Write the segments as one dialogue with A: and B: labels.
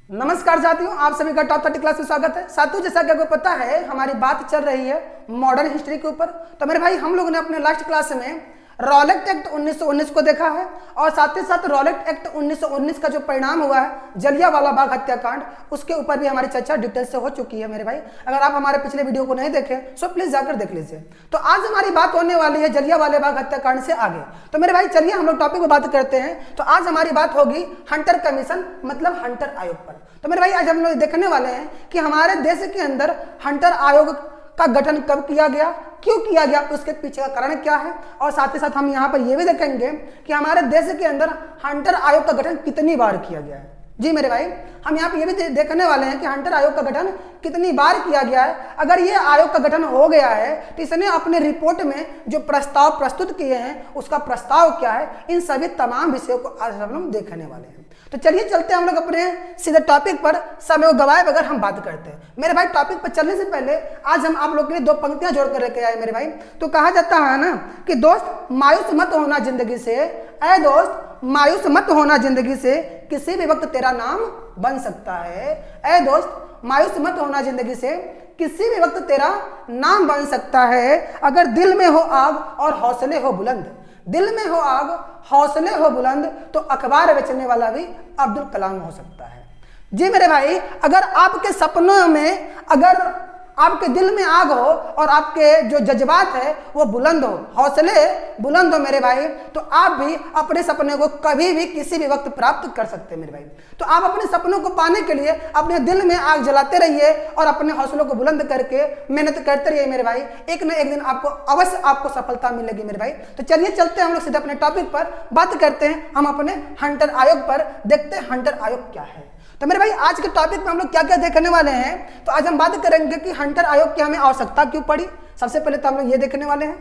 A: नमस्कार साथियों, आप सभी का टॉप 30 क्लास में स्वागत है। साथियों, जैसा कि आपको पता है हमारी बात चल रही है मॉडर्न हिस्ट्री के ऊपर। तो मेरे भाई, हम लोगों ने अपने लास्ट क्लास में रॉलेट एक्ट 1919 को देखा है और साथ ही साथ रॉलेट एक्ट 1919 का जो परिणाम हुआ है जलियांवाला बाग हत्याकांड, उसके ऊपर भी हमारी चर्चा डिटेल से हो चुकी है। मेरे भाई, अगर आप हमारे पिछले वीडियो को नहीं देखे सो प्लीज जाकर देख लीजिए। तो आज हमारी बात होने वाली है जलियांवाला बाग हत्याकांड से आगे। तो मेरे भाई चलिए हम लोग टॉपिक पर बात करते हैं। तो आज हमारी बात होगी हंटर कमीशन मतलब हंटर आयोग पर। तो मेरे भाई, आज हम लोग देखने वाले हैं कि हमारे देश के अंदर हंटर आयोग का गठन कब किया गया, क्यों किया गया, उसके पीछे का कारण क्या है, और साथ ही साथ हम यहाँ पर यह भी देखेंगे कि हमारे देश के अंदर हंटर आयोग का गठन कितनी बार किया गया है। जी मेरे भाई, हम यहाँ पे ये भी देखने वाले हैं कि हंटर आयोग का गठन कितनी बार किया गया है। अगर ये आयोग का गठन हो गया है तो इसने अपने रिपोर्ट में जो प्रस्ताव प्रस्तुत किए हैं उसका प्रस्ताव क्या है, इन सभी तमाम विषयों को आज हम लोग देखने वाले हैं। तो चलिए चलते हैं हम लोग अपने सीधे टॉपिक पर, समय को गवाए बगैर हम बात करते हैं। मेरे भाई, टॉपिक पर चलने से पहले आज हम आप लोग के लिए दो पंक्तियां जोड़कर लेके आए मेरे भाई। तो कहा जाता है ना कि दोस्त मायूस मत होना जिंदगी से, ऐ दोस्त मायूस मत होना जिंदगी से, किसी भी वक्त तेरा नाम बन सकता है। ऐ दोस्त मायूस मत होना जिंदगी से, किसी भी वक्त तेरा नाम बन सकता है। अगर दिल में हो आग और हौसले हो बुलंद, दिल में हो आग हौसले हो बुलंद, तो अखबार बेचने वाला भी अब्दुल कलाम हो सकता है। जी मेरे भाई, अगर आपके सपनों में, अगर आपके दिल में आग हो और आपके जो जज्बात है वो बुलंद हो, हौसले बुलंद हो मेरे भाई, तो आप भी अपने सपने को कभी भी किसी भी वक्त प्राप्त कर सकते हैं मेरे भाई। तो आप अपने सपनों को पाने के लिए अपने दिल में आग जलाते रहिए और अपने हौसलों को बुलंद करके मेहनत करते रहिए मेरे भाई। एक न एक दिन आपको अवश्य आपको सफलता मिलेगी मेरे भाई। तो चलिए चलते हैं हम लोग सीधे अपने टॉपिक पर, बात करते हैं हम अपने हंटर आयोग पर, देखते हैं हंटर आयोग क्या है। तो मेरे भाई, आज के टॉपिक में हम लोग क्या क्या देखने वाले हैं। तो आज हम बात करेंगे कि हंटर आयोग की हमें आवश्यकता क्यों पड़ी। सबसे पहले तो हम लोग ये देखने वाले हैं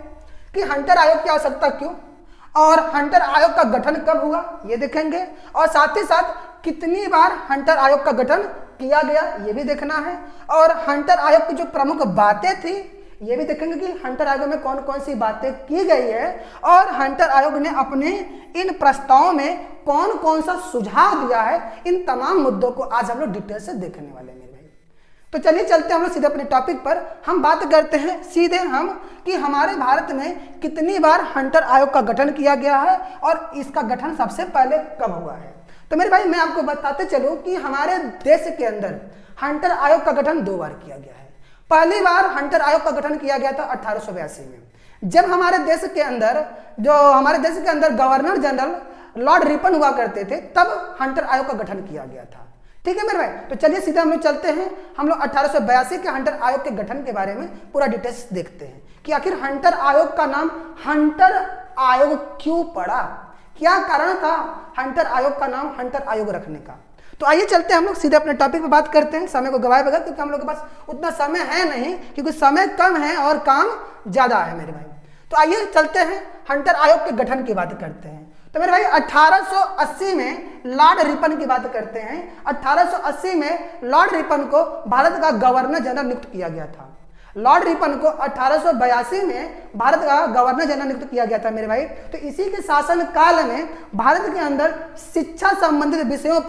A: कि हंटर आयोग की आवश्यकता क्यों, और हंटर आयोग का गठन कब हुआ ये देखेंगे, और साथ ही साथ कितनी बार हंटर आयोग का गठन किया गया ये भी देखना है, और हंटर आयोग की जो प्रमुख बातें थी ये भी देखेंगे कि हंटर आयोग में कौन कौन सी बातें की गई है, और हंटर आयोग ने अपने इन प्रस्तावों में कौन कौन सा सुझाव दिया है। इन तमाम मुद्दों को आज हम लोग डिटेल से देखने वाले हैं मेरे भाई। तो चलिए चलते हैं हम लोग सीधे अपने टॉपिक पर, हम बात करते हैं सीधे हम कि हमारे भारत में कितनी बार हंटर आयोग का गठन किया गया है और इसका गठन सबसे पहले कब हुआ है। तो मेरे भाई, मैं आपको बताते चलूं कि हमारे देश के अंदर हंटर आयोग का गठन 2 बार किया गया है। पहली बार हंटर आयोग का गठन किया गया था 1882 में, जब हमारे देश के अंदर गवर्नर जनरल लॉर्ड रिपन हुआ करते थे, तब हंटर आयोग का गठन किया गया था। ठीक है मेरे भाई, तो चलिए सीधे हम लोग चलते हैं, हम लोग 1882 के हंटर आयोग के गठन के बारे में पूरा डिटेल्स देखते हैं कि आखिर हंटर आयोग का नाम हंटर आयोग क्यों पड़ा, क्या कारण था हंटर आयोग का नाम हंटर आयोग रखने का। तो आइए चलते हैं हम लोग सीधे अपने टॉपिक पे बात करते हैं, समय को गवाए बगैर, क्योंकि हम लोग के पास उतना समय है नहीं, क्योंकि समय कम है और काम ज्यादा है मेरे भाई। तो आइए चलते हैं हंटर आयोग के गठन की बात करते हैं। तो मेरे भाई, 1880 में लॉर्ड रिपन की बात करते हैं। 1880 में लॉर्ड रिपन को भारत का गवर्नर जनरल नियुक्त किया गया था। लॉर्ड रिपन को 1882 में भारत का गवर्नर जनरल नियुक्त किया गया था मेरे भाई। तो इसी के शासन काल में भारत के अंदर शिक्षा संबंधित विषयों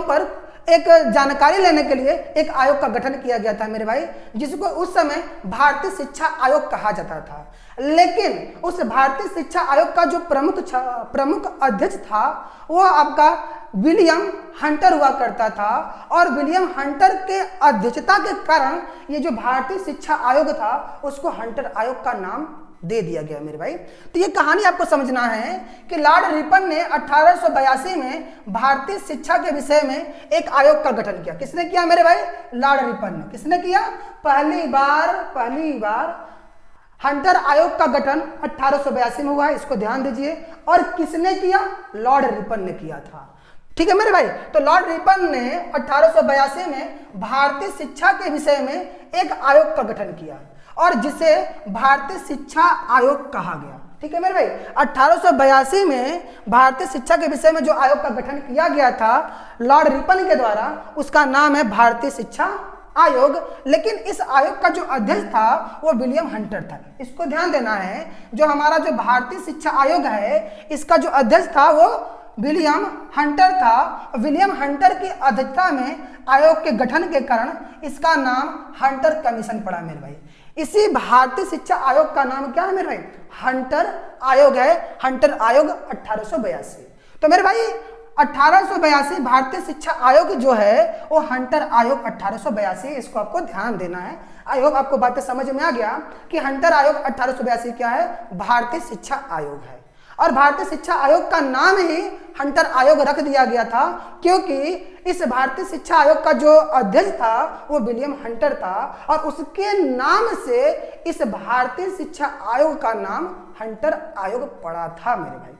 A: पर एक जानकारी लेने के लिए एक आयोग का गठन किया गया था मेरे भाई, जिसको उस समय भारतीय शिक्षा आयोग कहा जाता था। लेकिन उस भारतीय शिक्षा आयोग का जो प्रमुख अध्यक्ष था वो आपका विलियम हंटर हुआ करता था, और विलियम हंटर के अध्यक्षता के कारण ये जो भारतीय शिक्षा आयोग था उसको हंटर आयोग का नाम दे दिया गया मेरे भाई। तो ये कहानी आपको समझना है कि लॉर्ड रिपन ने 1882 में भारतीय शिक्षा के विषय में एक आयोग का गठन किया। किसने किया मेरे भाई? लॉर्ड रिपन ने। किसने किया? पहली बार हंटर आयोग का गठन 1882 में हुआ है, इसको ध्यान दीजिए। और किसने किया? लॉर्ड रिपन ने किया था। ठीक है मेरे भाई, तो लॉर्ड रिपन ने 1882 में भारतीय शिक्षा के विषय में एक आयोग का गठन किया और जिसे भारतीय शिक्षा आयोग कहा गया। ठीक है मेरे भाई, 1882 में भारतीय शिक्षा के विषय में जो आयोग का गठन किया गया था लॉर्ड रिपन के द्वारा, उसका नाम है भारतीय शिक्षा आयोग। लेकिन इस आयोग का जो अध्यक्ष था वो विलियम हंटर था। इसको ध्यान देना है, जो हमारा जो भारतीय शिक्षा आयोग है इसका जो अध्यक्ष था वो विलियम हंटर था। विलियम हंटर की अध्यक्षता में आयोग के गठन के कारण इसका नाम हंटर कमीशन पड़ा मेरे भाई। इसी भारतीय शिक्षा आयोग का नाम क्या है मेरे भाई? हंटर आयोग है। हंटर आयोग 1882। तो मेरे भाई 1882 भारतीय शिक्षा आयोग जो है वो हंटर आयोग 1882, इसको आपको ध्यान देना है। आई होप आपको बातें समझ में आ गया कि हंटर आयोग 1882 क्या है? भारतीय शिक्षा आयोग है। और भारतीय शिक्षा आयोग का नाम ही हंटर आयोग रख दिया गया था क्योंकि इस भारतीय शिक्षा आयोग का जो अध्यक्ष था वो विलियम हंटर था और उसके नाम से इस भारतीय शिक्षा आयोग का नाम हंटर आयोग पड़ा था मेरे भाई।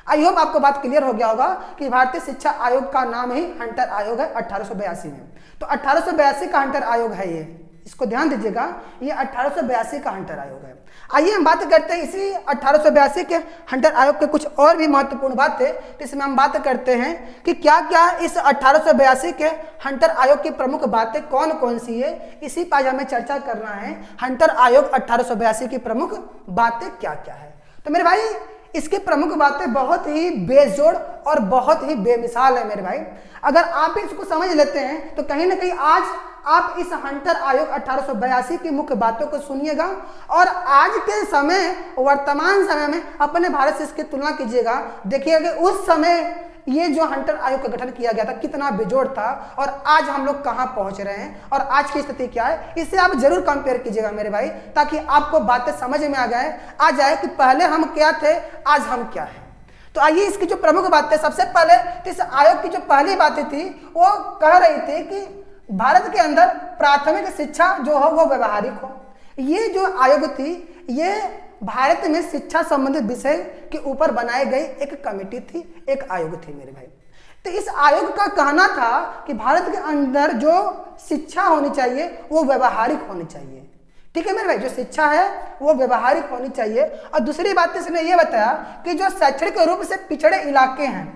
A: आई होप आपको बात क्लियर हो गया होगा कि भारतीय शिक्षा आयोग का नाम ही हंटर आयोग है 1882 में। तो 1882 का हंटर आयोग है ये, इसको ध्यान दीजिएगा, ये 1882 का हंटर आयोग है। आइए हम बात करते हैं इसी 1882 के हंटर आयोग के कुछ और भी महत्वपूर्ण बातें। तो इसमें हम बात करते हैं कि क्या क्या इस 1882 के हंटर आयोग की प्रमुख बातें कौन कौन सी है, इसी पर हमें चर्चा करना है। हंटर आयोग 1882 की प्रमुख बातें क्या क्या है। तो मेरे भाई इसकी प्रमुख बातें बहुत ही बेजोड़ और बहुत ही बेमिसाल है मेरे भाई। अगर आप इसको समझ लेते हैं तो कहीं ना कहीं आज आप इस हंटर आयोग 1882 की मुख्य बातों को सुनिएगा और आज के समय वर्तमान समय में अपने भारत से इसकी तुलना कीजिएगा, देखिएगा उस समय ये जो हंटर आयोग का गठन किया गया था कितना बेजोड़ था और आज हम लोग कहां पहुंच रहे हैं और आज की स्थिति क्या है, इसे आप जरूर कंपेयर कीजिएगा मेरे भाई, ताकि आपको बातें समझ में आ जाए कि पहले हम क्या थे आज हम क्या है। तो आइए इसकी जो प्रमुख बातें, सबसे पहले तो इस आयोग की जो पहली बातें थी वो कह रही थी कि भारत के अंदर प्राथमिक शिक्षा जो हो वो व्यवहारिक हो। ये जो आयोग थी ये भारत में शिक्षा संबंधित विषय के ऊपर बनाई गई एक कमेटी थी, एक आयोग थी मेरे भाई। तो इस आयोग का कहना था कि भारत के अंदर जो शिक्षा होनी चाहिए वो व्यवहारिक होनी चाहिए। ठीक है मेरे भाई, जो शिक्षा है वो व्यवहारिक होनी चाहिए। और दूसरी बात इसने ये बताया कि जो शैक्षणिक रूप से पिछड़े इलाके हैं,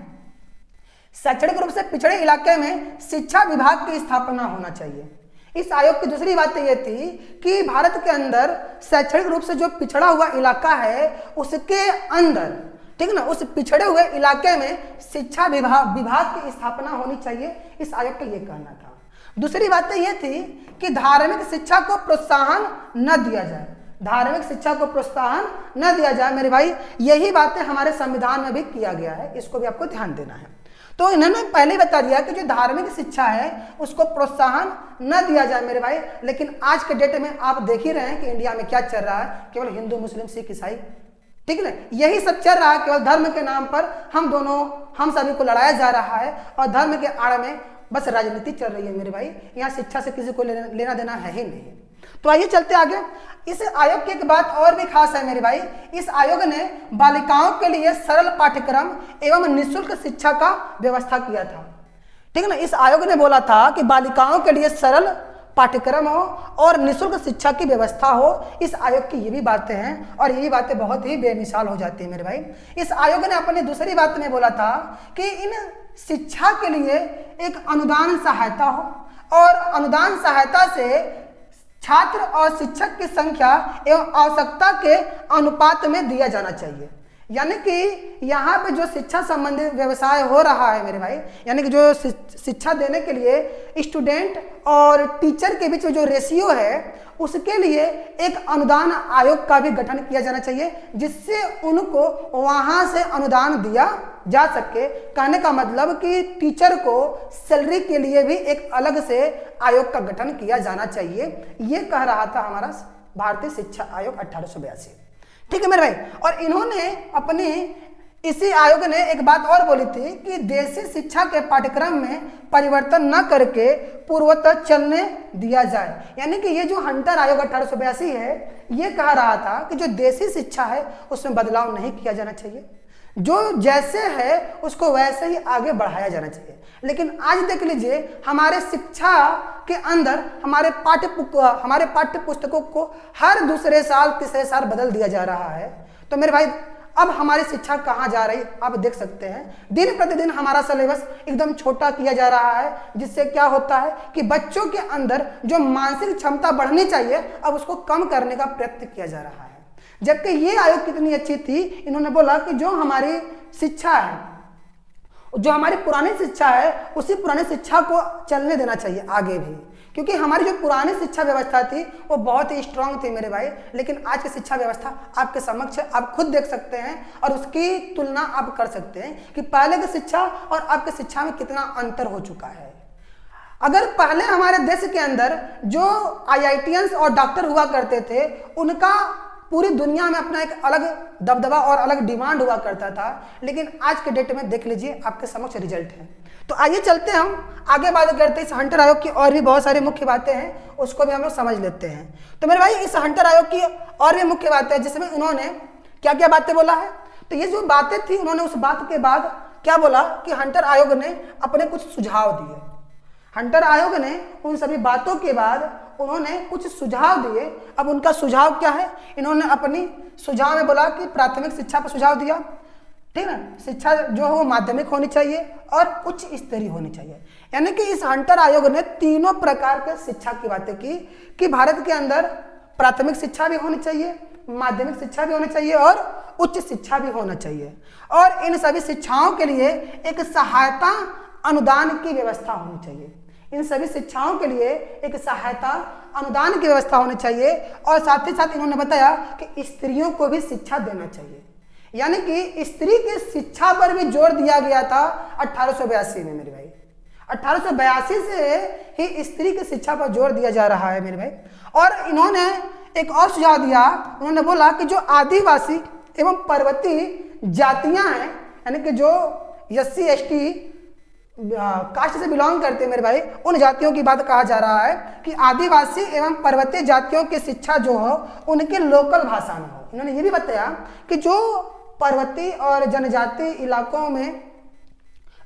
A: शैक्षणिक रूप से पिछड़े इलाके में शिक्षा विभाग की स्थापना होना चाहिए। इस आयोग की दूसरी बात यह थी कि भारत के अंदर शैक्षणिक रूप से जो पिछड़ा हुआ इलाका है उसके अंदर, ठीक है ना, उस पिछड़े हुए इलाके में शिक्षा विभाग की स्थापना होनी चाहिए। इस आयोग का यह कहना था। दूसरी बात यह थी कि धार्मिक शिक्षा को प्रोत्साहन न दिया जाए, धार्मिक शिक्षा को प्रोत्साहन न दिया जाए मेरे भाई। यही बातें हमारे संविधान में भी किया गया है, इसको भी आपको ध्यान देना है। तो इन्होंने पहले ही बता दिया कि जो धार्मिक शिक्षा है उसको प्रोत्साहन न दिया जाए मेरे भाई। लेकिन आज के डेट में आप देख ही रहे हैं कि इंडिया में क्या चल रहा है, केवल हिंदू मुस्लिम सिख ईसाई, ठीक है, यही सब चल रहा है। केवल धर्म के नाम पर हम सभी को लड़ाया जा रहा है और धर्म के आड़ में बस राजनीति चल रही है मेरे भाई। यहाँ शिक्षा से किसी को लेना देना है ही नहीं। तो आइए चलते आगे। इस आयोग की एक बात और भी खास है मेरे भाई, इस आयोग ने बालिकाओं के लिए सरल पाठ्यक्रम एवं निःशुल्क शिक्षा का व्यवस्था किया था। ठीक है ना, इस आयोग ने बोला था कि बालिकाओं के लिए सरल पाठ्यक्रम हो और निःशुल्क शिक्षा की व्यवस्था हो। इस आयोग की ये भी बातें हैं और ये बातें बहुत ही बेमिसाल हो जाती है मेरे भाई। इस आयोग ने अपनी दूसरी बात में बोला था कि इन शिक्षा के लिए एक अनुदान सहायता हो और अनुदान सहायता से छात्र और शिक्षक की संख्या एवं आवश्यकता के अनुपात में दिया जाना चाहिए। यानी कि यहाँ पे जो शिक्षा संबंधित व्यवसाय हो रहा है मेरे भाई, यानी कि जो शिक्षा देने के लिए स्टूडेंट और टीचर के बीच में जो रेशियो है उसके लिए एक अनुदान आयोग का भी गठन किया जाना चाहिए जिससे उनको वहाँ से अनुदान दिया जा सके। कहने का मतलब कि टीचर को सैलरी के लिए भी एक अलग से आयोग का गठन किया जाना चाहिए। ये कह रहा था हमारा भारतीय शिक्षा आयोग 1882। ठीक है मेरे भाई। और इन्होंने अपनी इसी आयोग ने एक बात और बोली थी कि देशी शिक्षा के पाठ्यक्रम में परिवर्तन न करके पूर्वोत्तर चलने दिया जाए। यानी कि ये जो हंटर आयोग 1882 है ये कह रहा था कि जो देशी शिक्षा है उसमें बदलाव नहीं किया जाना चाहिए, जो जैसे है उसको वैसे ही आगे बढ़ाया जाना चाहिए। लेकिन आज देख लीजिए हमारे शिक्षा के अंदर हमारे पाठ्य पुस्तकों को हर दूसरे साल तीसरे साल बदल दिया जा रहा है। तो मेरे भाई अब हमारी शिक्षा कहाँ जा रही आप देख सकते हैं। दिन प्रतिदिन हमारा सिलेबस एकदम छोटा किया जा रहा है जिससे क्या होता है कि बच्चों के अंदर जो मानसिक क्षमता बढ़नी चाहिए अब उसको कम करने का प्रयत्न किया जा रहा है। जबकि ये आयोग कितनी अच्छी थी, इन्होंने बोला कि जो हमारी शिक्षा है जो हमारी पुरानी शिक्षा है उसी पुरानी शिक्षा को चलने देना चाहिए आगे भी, क्योंकि हमारी जो पुरानी शिक्षा व्यवस्था थी वो बहुत ही स्ट्रांग थी मेरे भाई। लेकिन आज की शिक्षा व्यवस्था आपके समक्ष है, आप खुद देख सकते हैं और उसकी तुलना आप कर सकते हैं कि पहले की शिक्षा और अब की शिक्षा में कितना अंतर हो चुका है। अगर पहले हमारे देश के अंदर जो IITians और डॉक्टर हुआ करते थे उनका पूरी दुनिया में अपना एक अलग दबदबा और अलग डिमांड हुआ करता था, लेकिन आज के डेट में देख लीजिए आपके समक्ष रिजल्ट है। तो आइए चलते हैं हम आगे बात करते हैं इस हंटर आयोग की, और भी बहुत सारी मुख्य बातें हैं उसको भी हम लोग समझ लेते हैं। तो मेरे भाई इस हंटर आयोग की और भी मुख्य बातें हैं जिसमें उन्होंने क्या क्या बातें बोला है। तो ये जो बातें थी उन्होंने उस बात के बाद क्या बोला कि हंटर आयोग ने अपने कुछ सुझाव दिए। हंटर आयोग ने उन सभी बातों के बाद उन्होंने कुछ सुझाव दिए। अब उनका सुझाव क्या है, इन्होंने अपनी सुझाव में बोला कि प्राथमिक शिक्षा पर सुझाव दिया, ठीक है, शिक्षा जो है वो माध्यमिक होनी चाहिए और उच्च स्तरीय होनी चाहिए। यानी कि इस हंटर आयोग ने तीनों प्रकार के शिक्षा की बातें की कि भारत के अंदर प्राथमिक शिक्षा भी होनी चाहिए, माध्यमिक शिक्षा भी होनी चाहिए और उच्च शिक्षा भी होना चाहिए, और इन सभी शिक्षाओं के लिए एक सहायता अनुदान की व्यवस्था होनी चाहिए। इन सभी शिक्षाओं के लिए एक सहायता अनुदान की व्यवस्था होनी चाहिए, और साथ ही साथ इन्होंने बताया कि स्त्रियों को भी शिक्षा देना चाहिए। यानी कि स्त्री की शिक्षा पर भी जोर दिया गया था 1882 में मेरे भाई। 1882 से ही स्त्री की शिक्षा पर जोर दिया जा रहा है मेरे भाई। और इन्होंने एक और सुझाव दिया, उन्होंने बोला कि जो आदिवासी एवं पर्वतीय जातियां हैं, यानी कि जो SC ST कास्ट से बिलोंग करते हैं मेरे भाई, उन जातियों की बात कहा जा रहा है कि आदिवासी एवं पर्वतीय जातियों की शिक्षा जो हो उनके लोकल भाषा में हो। इन्होंने ये भी बताया कि जो पर्वतीय और जनजातीय इलाकों में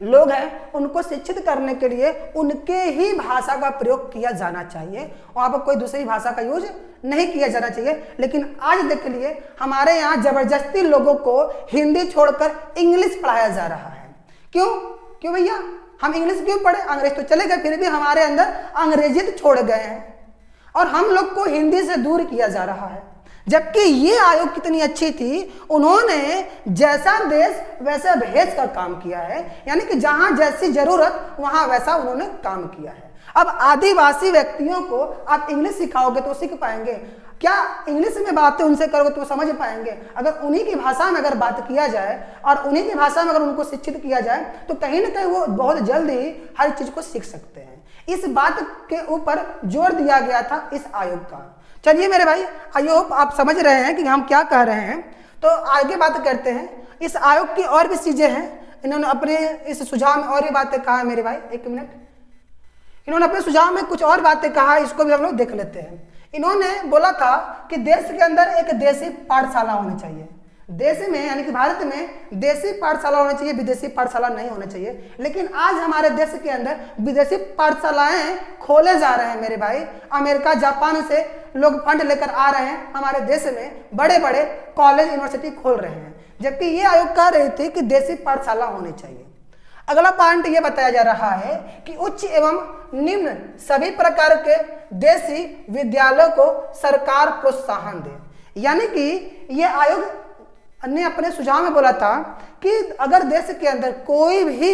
A: लोग हैं उनको शिक्षित करने के लिए उनके ही भाषा का प्रयोग किया जाना चाहिए, वहाँ पर कोई दूसरी भाषा का यूज नहीं किया जाना चाहिए। लेकिन आज देख लिए हमारे यहाँ जबरदस्ती लोगों को हिंदी छोड़कर इंग्लिश पढ़ाया जा रहा है। क्यों भैया, हम इंग्लिश क्यों पढ़े? अंग्रेज तो चले गए, फिर भी हमारे अंदर अंग्रेजियत छोड़ गए हैं और हम लोग को हिंदी से दूर किया जा रहा है। जबकि ये आयोग कितनी अच्छी थी, उन्होंने जैसा देश वैसा भेष का काम किया है, यानी कि जहां जैसी जरूरत वहां वैसा उन्होंने काम किया है। अब आदिवासी व्यक्तियों को आप इंग्लिश सिखाओगे तो सीख पाएंगे क्या? इंग्लिश में बातें उनसे करोगे तो समझ पाएंगे? अगर उन्हीं की भाषा में अगर बात किया जाए और उन्हीं की भाषा में अगर उनको शिक्षित किया जाए तो कहीं ना कहीं वो बहुत जल्द ही हर चीज को सीख सकते हैं। इस बात के ऊपर जोर दिया गया था इस आयोग का। चलिए मेरे भाई, आई होप आप समझ रहे हैं कि हम क्या कह रहे हैं। तो आगे बात करते हैं, इस आयोग की और भी चीजें हैं। इन्होंने अपने इस सुझाव में और भी बातें कहा है मेरे भाई, एक मिनट। इन्होंने अपने सुझाव में कुछ और बातें कहा है, इसको भी हम लोग देख लेते हैं। इन्होंने बोला था कि देश के अंदर एक देसी पाठशाला होनी चाहिए। देश में यानी कि भारत में देसी पाठशाला होनी चाहिए, विदेशी पाठशाला नहीं होना चाहिए। लेकिन आज हमारे देश के अंदर विदेशी पाठशालाएं खोले जा रहे हैं मेरे भाई। अमेरिका जापान से लोग फंड लेकर आ रहे हैं, हमारे देश में बड़े बड़े कॉलेज यूनिवर्सिटी खोल रहे हैं, जबकि ये आयोग कह रहे थे कि देसी पाठशाला होनी चाहिए। अगला पॉइंट ये बताया जा रहा है कि उच्च एवं निम्न सभी प्रकार के देसी विद्यालयों को सरकार प्रोत्साहन दे। यानी कि ये आयोग ने अपने सुझाव में बोला था कि अगर देश के अंदर कोई भी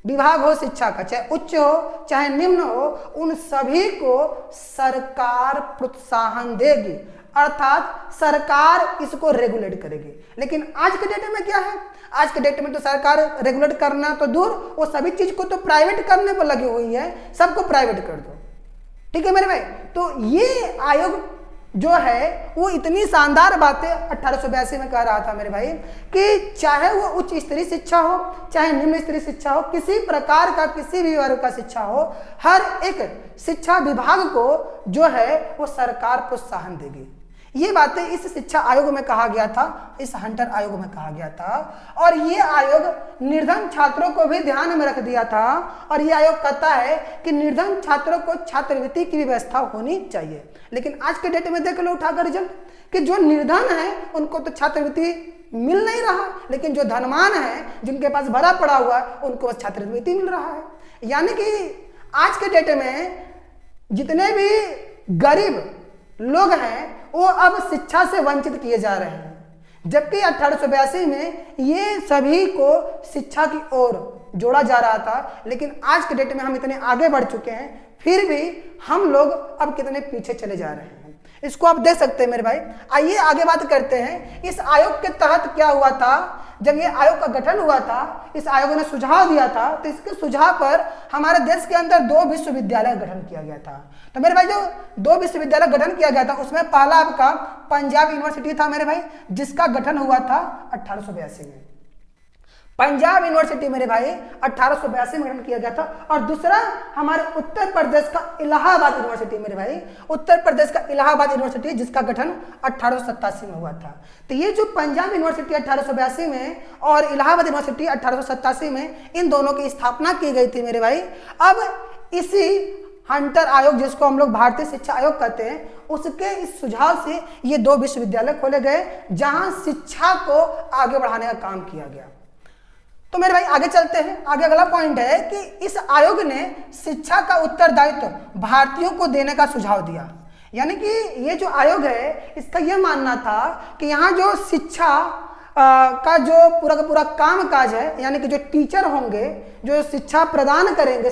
A: विभाग हो शिक्षा का, चाहे उच्च हो चाहे निम्न हो, उन सभी को सरकार प्रोत्साहन देगी, अर्थात सरकार इसको रेगुलेट करेगी। लेकिन आज के डेट में क्या है? आज के डेट में तो सरकार रेगुलेट करना तो दूर, वो सभी चीज को तो प्राइवेट करने पर लगी हुई है, सबको प्राइवेट कर दो। ठीक है मेरे भाई। तो ये आयोग जो है वो इतनी शानदार बातें 1882 में कह रहा था मेरे भाई कि चाहे वो उच्च स्तरीय शिक्षा हो चाहे निम्न स्तरीय शिक्षा हो, किसी प्रकार का किसी भी वर्ग का शिक्षा हो, हर एक शिक्षा विभाग को जो है वो सरकार प्रोत्साहन देगी। ये बातें इस शिक्षा आयोग में कहा गया था, इस हंटर आयोग में कहा गया था। और ये आयोग निर्धन छात्रों को भी ध्यान में रख दिया था। और ये आयोग कहता है कि निर्धन छात्रों को छात्रवृत्ति की व्यवस्था होनी चाहिए। लेकिन आज के डेट में देख लो उठाकर रिजल्ट कि जो निर्धन है उनको तो छात्रवृत्ति मिल नहीं रहा, लेकिन जो धनवान है जिनके पास भरा पड़ा हुआ है उनको बस छात्रवृत्ति मिल रहा है। यानी कि आज के डेट में जितने भी गरीब लोग हैं वो अब शिक्षा से वंचित किए जा रहे हैं। जबकि 1882 में ये सभी को शिक्षा की ओर जोड़ा जा रहा था। लेकिन आज के डेट में हम इतने आगे बढ़ चुके हैं, फिर भी हम लोग अब कितने पीछे चले जा रहे हैं, इसको आप देख सकते हैं मेरे भाई। आइए आगे बात करते हैं, इस आयोग के तहत क्या हुआ था। जब ये आयोग का गठन हुआ था, इस आयोग ने सुझाव दिया था, तो इसके सुझाव पर हमारे देश के अंदर 2 विश्वविद्यालय गठन किया गया था। तो मेरे भाई जो 2 विश्वविद्यालय गठन किया गया था, उसमें पहला आपका पंजाब यूनिवर्सिटी था मेरे भाई, जिसका गठन हुआ था 1882 में। पंजाब यूनिवर्सिटी मेरे भाई 1882 में गठन किया गया था। और दूसरा हमारे उत्तर प्रदेश का इलाहाबाद यूनिवर्सिटी मेरे भाई, उत्तर प्रदेश का इलाहाबाद यूनिवर्सिटी, जिसका गठन 1887 में हुआ था। तो ये जो पंजाब यूनिवर्सिटी 1882 में और इलाहाबाद यूनिवर्सिटी 1887 में, इन दोनों की स्थापना की गई थी मेरे भाई। अब इसी हंटर आयोग, जिसको हम लोग भारतीय शिक्षा आयोग कहते हैं, उसके इस सुझाव से ये 2 विश्वविद्यालय खोले गए, जहां शिक्षा को आगे बढ़ाने का काम किया गया। तो मेरे भाई आगे चलते हैं। आगे अगला पॉइंट है कि इस आयोग ने शिक्षा का उत्तरदायित्व भारतीयों को देने का सुझाव दिया। यानी कि ये जो आयोग है, इसका यह मानना था कि यहाँ जो शिक्षा का जो पूरा का पूरा काम काज है, यानी कि जो टीचर होंगे, जो शिक्षा प्रदान करेंगे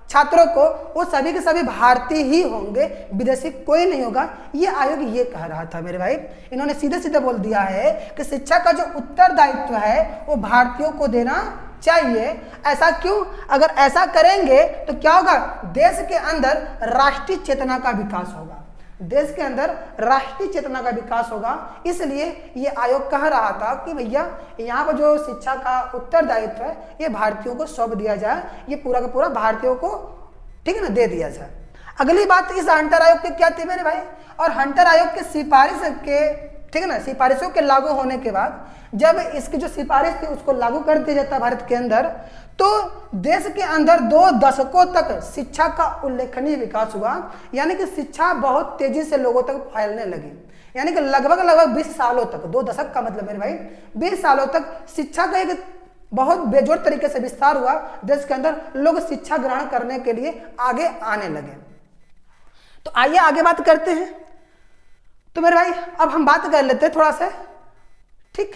A: छात्रों को, वो सभी के सभी भारतीय ही होंगे, विदेशी कोई नहीं होगा। ये आयोग ये कह रहा था मेरे भाई। इन्होंने सीधे सीधे बोल दिया है कि शिक्षा का जो उत्तरदायित्व है वो भारतीयों को देना चाहिए। ऐसा क्यों? अगर ऐसा करेंगे तो क्या होगा, देश के अंदर राष्ट्रीय चेतना का विकास होगा, देश के अंदर राष्ट्रीय चेतना का विकास होगा। इसलिए ये आयोग कह रहा था कि भैया यहाँ पर जो शिक्षा का उत्तरदायित्व है, ये भारतीयों को सौंप दिया जाए, ये पूरा का पूरा भारतीयों को, ठीक है ना, दे दिया जाए। अगली बात इस हंटर आयोग की क्या थी मेरे भाई, और हंटर आयोग के सिफारिश के, ठीक है ना, सिफारिशों के लागू होने के बाद जब इसकी जो सिफारिश थी उसको लागू कर दिया जाता भारत के अंदर, तो देश के अंदर 2 दशकों तक शिक्षा का उल्लेखनीय विकास हुआ। यानी कि शिक्षा बहुत तेजी से लोगों तक फैलने लगी। यानी कि लगभग 20 सालों तक, 2 दशक का मतलब मेरे भाई 20 सालों तक शिक्षा का एक बहुत बेजोड़ तरीके से विस्तार हुआ। देश के अंदर लोग शिक्षा ग्रहण करने के लिए आगे आने लगे। तो आइए आगे बात करते हैं। तो मेरे भाई अब हम बात कर लेते हैं थोड़ा सा, ठीक।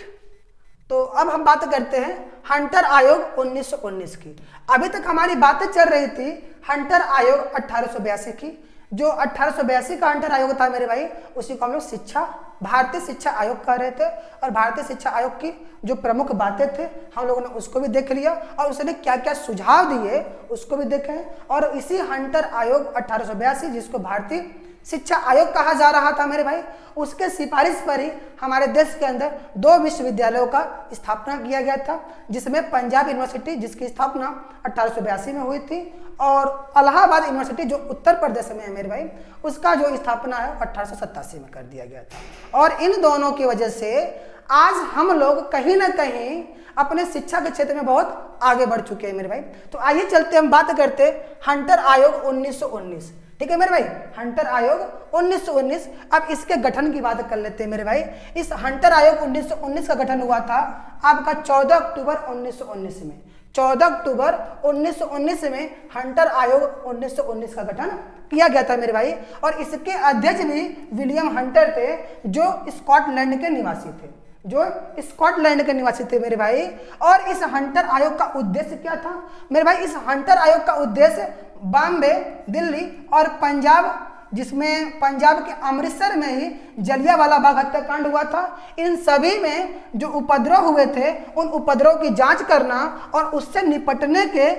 A: तो अब हम बात करते हैं हंटर आयोग 1919 की। अभी तक हमारी बातें चल रही थी हंटर आयोग 1882 की। जो 1882 का हंटर आयोग था मेरे भाई, उसी को हम लोग भारतीय शिक्षा आयोग कह रहे थे। और भारतीय शिक्षा आयोग की जो प्रमुख बातें थे हम लोगों ने उसको भी देख लिया, और उसने क्या क्या सुझाव दिए उसको भी देखे। और इसी हंटर आयोग 1882, जिसको भारतीय शिक्षा आयोग कहा जा रहा था मेरे भाई, उसके सिफारिश पर ही हमारे देश के अंदर 2 विश्वविद्यालयों का स्थापना किया गया था, जिसमें पंजाब यूनिवर्सिटी, जिसकी स्थापना 1882 में हुई थी, और इलाहाबाद यूनिवर्सिटी जो उत्तर प्रदेश में है मेरे भाई, उसका जो स्थापना है 1887 में कर दिया गया था। और इन दोनों की वजह से आज हम लोग कहीं ना कहीं अपने शिक्षा के क्षेत्र में बहुत आगे बढ़ चुके हैं मेरे भाई। तो आइए चलते हम बात करते हंटर आयोग 1919, ठीक है मेरे भाई, हंटर आयोग 1919। अब इसके गठन की बात कर लेते हैं मेरे भाई। इस हंटर आयोग 1919 का गठन हुआ था आपका 14 अक्टूबर 1919 में। 14 अक्टूबर 1919 में हंटर आयोग 1919 का गठन किया गया था मेरे भाई। और इसके अध्यक्ष भी विलियम हंटर थे, जो स्कॉटलैंड के निवासी थे मेरे भाई। और इस हंटर आयोग का उद्देश्य क्या था मेरे भाई? इस हंटर आयोग का उद्देश्य बॉम्बे, दिल्ली और पंजाब, जिसमें पंजाब के अमृतसर में ही जलियांवाला बाग हत्याकांड हुआ था, इन सभी में जो उपद्रव हुए थे उन उपद्रव की जांच करना और उससे निपटने के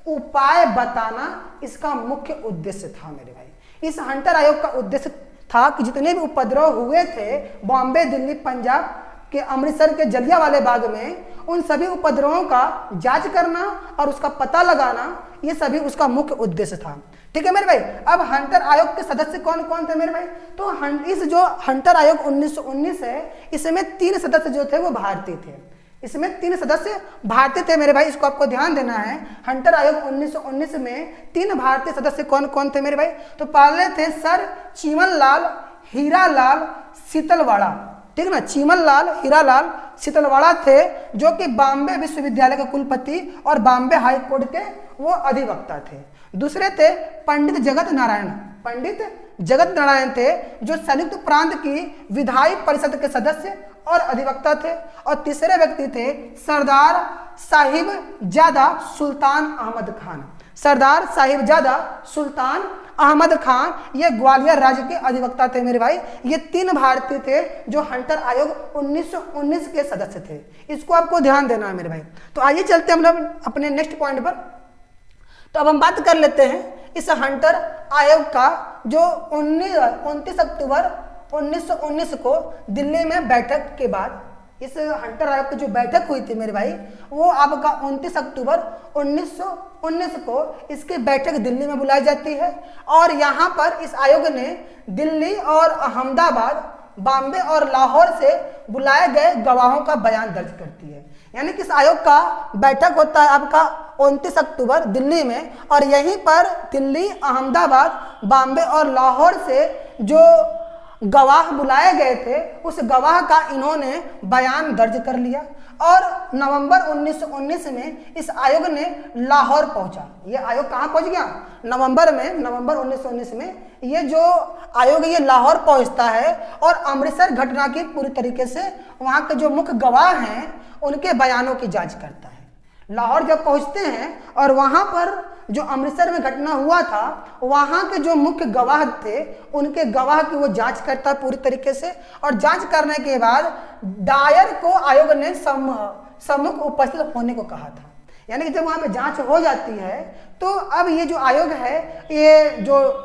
A: उपाय बताना इसका मुख्य उद्देश्य था मेरे भाई। इस हंटर आयोग का उद्देश्य था कि जितने भी उपद्रव हुए थे बॉम्बे, दिल्ली, पंजाब के अमृतसर के जलियांवाले बाग में, उन सभी उपद्रवों का जांच करना और उसका पता लगाना, ये सभी उसका मुख्य उद्देश्य था। ठीक है मेरे भाई। अब हंटर आयोग के सदस्य कौन कौन थे मेरे भाई? तो इस जो हंटर आयोग 1919 है, इसमें 3 सदस्य जो थे वो भारतीय थे। इसमें 3 सदस्य भारतीय थे मेरे भाई, इसको आपको ध्यान देना है। हंटर आयोग 1919 में 3 भारतीय सदस्य कौन कौन थे मेरे भाई? तो पहले थे सर चीमनलाल हीरालाल सीतलवाड़ा, ठीक ना, चीमनलाल हीरालाल सीतलवाड़ा थे, जो कि बॉम्बे विश्वविद्यालय के कुलपति और बॉम्बे हाई कोर्ट के वो अधिवक्ता थे। दूसरे थे पंडित जगत नारायण थे, जो संयुक्त प्रांत की विधायी परिषद के सदस्य और अधिवक्ता थे। और तीसरे व्यक्ति थे सरदार साहिबजादा सुल्तान अहमद खान। सरदार साहिबजादा सुल्तान अहमद खान ये ग्वालियर राज्य के अधिवक्ता थे मेरे भाई। ये 3 भारतीय थे जो हंटर आयोग 1919 के सदस्य थे। इसको आपको ध्यान देना है मेरे भाई। तो आइए चलते हम लोग अपने नेक्स्ट पॉइंट पर। तो अब हम बात कर लेते हैं इस हंटर आयोग का जो 29 अक्टूबर 1919 को दिल्ली में बैठक के बाद इस हंटर आयोग की जो बैठक हुई थी मेरे भाई, वो आपका 29 अक्टूबर 1919 को इसकी बैठक दिल्ली में बुलाई जाती है। और यहाँ पर इस आयोग ने दिल्ली और अहमदाबाद, बॉम्बे और लाहौर से बुलाए गए गवाहों का बयान दर्ज करती है। यानी कि इस आयोग का बैठक होता है आपका 29 अक्टूबर दिल्ली में, और यहीं पर दिल्ली, अहमदाबाद, बॉम्बे और लाहौर से जो गवाह बुलाए गए थे उस गवाह का इन्होंने बयान दर्ज कर लिया। और नवंबर 1919 में इस आयोग ने लाहौर पहुंचा। ये आयोग कहाँ पहुंच गया? नवंबर 1919 में ये जो आयोग ये लाहौर पहुंचता है और अमृतसर घटना की पूरी तरीके से वहाँ के जो मुख्य गवाह हैं उनके बयानों की जांच करता है। लाहौर जब पहुंचते हैं और वहाँ पर जो अमृतसर में घटना हुआ था वहाँ के जो मुख्य गवाह थे उनके गवाह की वो जांच करता है पूरी तरीके से। और जांच करने के बाद डायर को आयोग ने सम्मुख उपस्थित होने को कहा था। यानी कि जब वहाँ पे जांच हो जाती है तो अब ये जो आयोग है, ये जो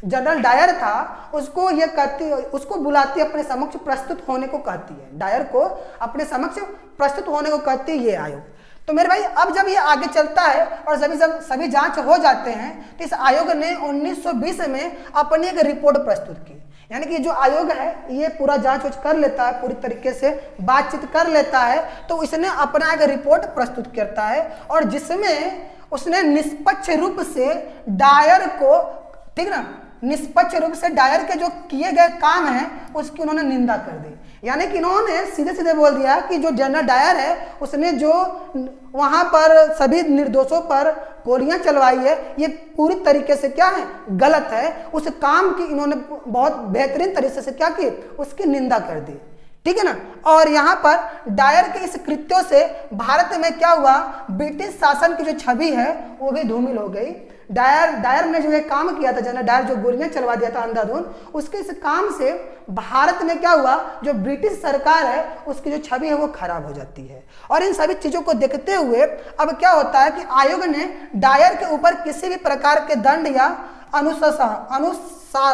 A: जनरल डायर था उसको ये कहती, उसको बुलाती, अपने समक्ष प्रस्तुत होने को कहती है। डायर को अपने समक्ष प्रस्तुत होने को कहती है ये आयोग। तो मेरे भाई अब जब ये आगे चलता है और सभी जांच हो जाते हैं तो इस आयोग ने 1920 में अपनी एक रिपोर्ट प्रस्तुत की। यानी कि जो आयोग है ये पूरा जांच कर लेता है, पूरी तरीके से बातचीत कर लेता है, तो इसने अपना एक रिपोर्ट प्रस्तुत करता है और जिसमें उसने निष्पक्ष रूप से डायर को, ठीक ना, निष्पक्ष रूप से डायर के जो किए गए काम हैं उसकी उन्होंने निंदा कर दी। यानी कि इन्होंने सीधे सीधे बोल दिया कि जो जनरल डायर है उसने जो वहां पर सभी निर्दोषों पर गोलियां चलवाई है ये पूरी तरीके से क्या है, गलत है। उस काम की इन्होंने बहुत बेहतरीन तरीके से क्या की, उसकी निंदा कर दी, ठीक है ना। और यहाँ पर डायर के इस कृत्यों से भारत में क्या हुआ, ब्रिटिश शासन की जो छवि है वो भी धूमिल हो गई। डायर ने जो ये काम किया था, जनरल डायर जो गोलियां चलवा दिया था अंधाधुंध, उसके इस काम से भारत में क्या हुआ, जो ब्रिटिश सरकार है उसकी जो छवि है वो खराब हो जाती है। और इन सभी चीजों को देखते हुए अब क्या होता है कि आयोग ने डायर के ऊपर किसी भी प्रकार के दंड या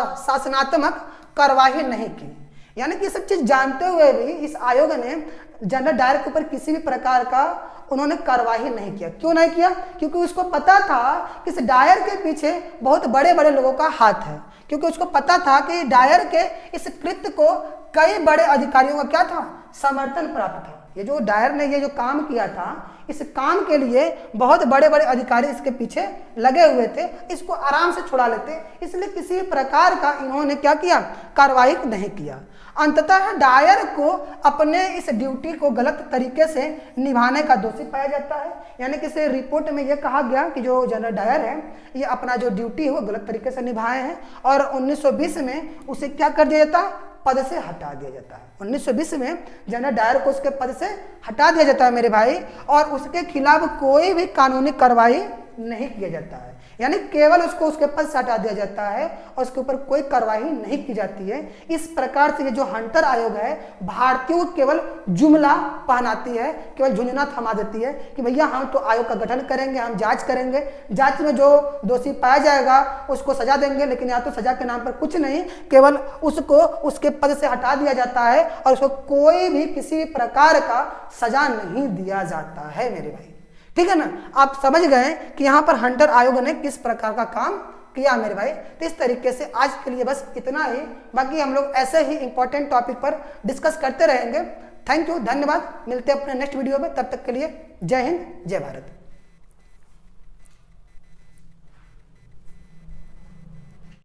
A: अनुशासनात्मक कार्रवाई नहीं की। यानी कि सब चीज जानते हुए भी इस आयोग ने जनरल डायर के ऊपर किसी भी प्रकार का उन्होंने कार्रवाई नहीं किया। क्यों नहीं किया? क्योंकि उसको पता था कि इस डायर के पीछे बहुत बड़े बड़े लोगों का हाथ है। क्योंकि उसको पता था कि डायर के इस कृत्य को कई बड़े अधिकारियों का क्या था, समर्थन प्राप्त था। ये जो डायर ने ये जो काम किया था इस काम के लिए बहुत बड़े बड़े अधिकारी इसके पीछे लगे हुए थे, इसको आराम से छुड़ा लेते, इसलिए किसी प्रकार का इन्होंने क्या किया, कार्रवाई नहीं किया। अंततः डायर को अपने इस ड्यूटी को गलत तरीके से निभाने का दोषी पाया जाता है। यानी कि इस रिपोर्ट में यह कहा गया कि जो जनरल डायर है ये अपना जो ड्यूटी है वो गलत तरीके से निभाए हैं और 1920 में उसे क्या कर दिया जाता है, पद से हटा दिया जाता है। 1920 में जनरल डायर को उसके पद से हटा दिया जाता है मेरे भाई, और उसके खिलाफ कोई भी कानूनी कार्रवाई नहीं किया जाता है। यानी केवल उसको उसके पद से हटा दिया जाता है और उसके ऊपर कोई कार्रवाई नहीं की जाती है। इस प्रकार से ये जो हंटर आयोग है भारतीयों को केवल जुमला पहनाती है, केवल झुंझुना थमा देती है कि भैया हम तो आयोग का गठन करेंगे, हम जांच करेंगे, जांच में जो दोषी पाया जाएगा उसको सजा देंगे, लेकिन यहाँ तो सजा के नाम पर कुछ नहीं, केवल उसको उसके पद से हटा दिया जाता है और उसको कोई भी किसी भी प्रकार का सजा नहीं दिया जाता है मेरे भाई। ठीक है ना, आप समझ गए कि यहाँ पर हंटर आयोग ने किस प्रकार का काम किया मेरे भाई। तो इस तरीके से आज के लिए बस इतना ही, बाकी हम लोग ऐसे ही इंपॉर्टेंट टॉपिक पर डिस्कस करते रहेंगे। थैंक यू, धन्यवाद, मिलते हैं अपने नेक्स्ट वीडियो में, तब तक के लिए जय हिंद, जय भारत।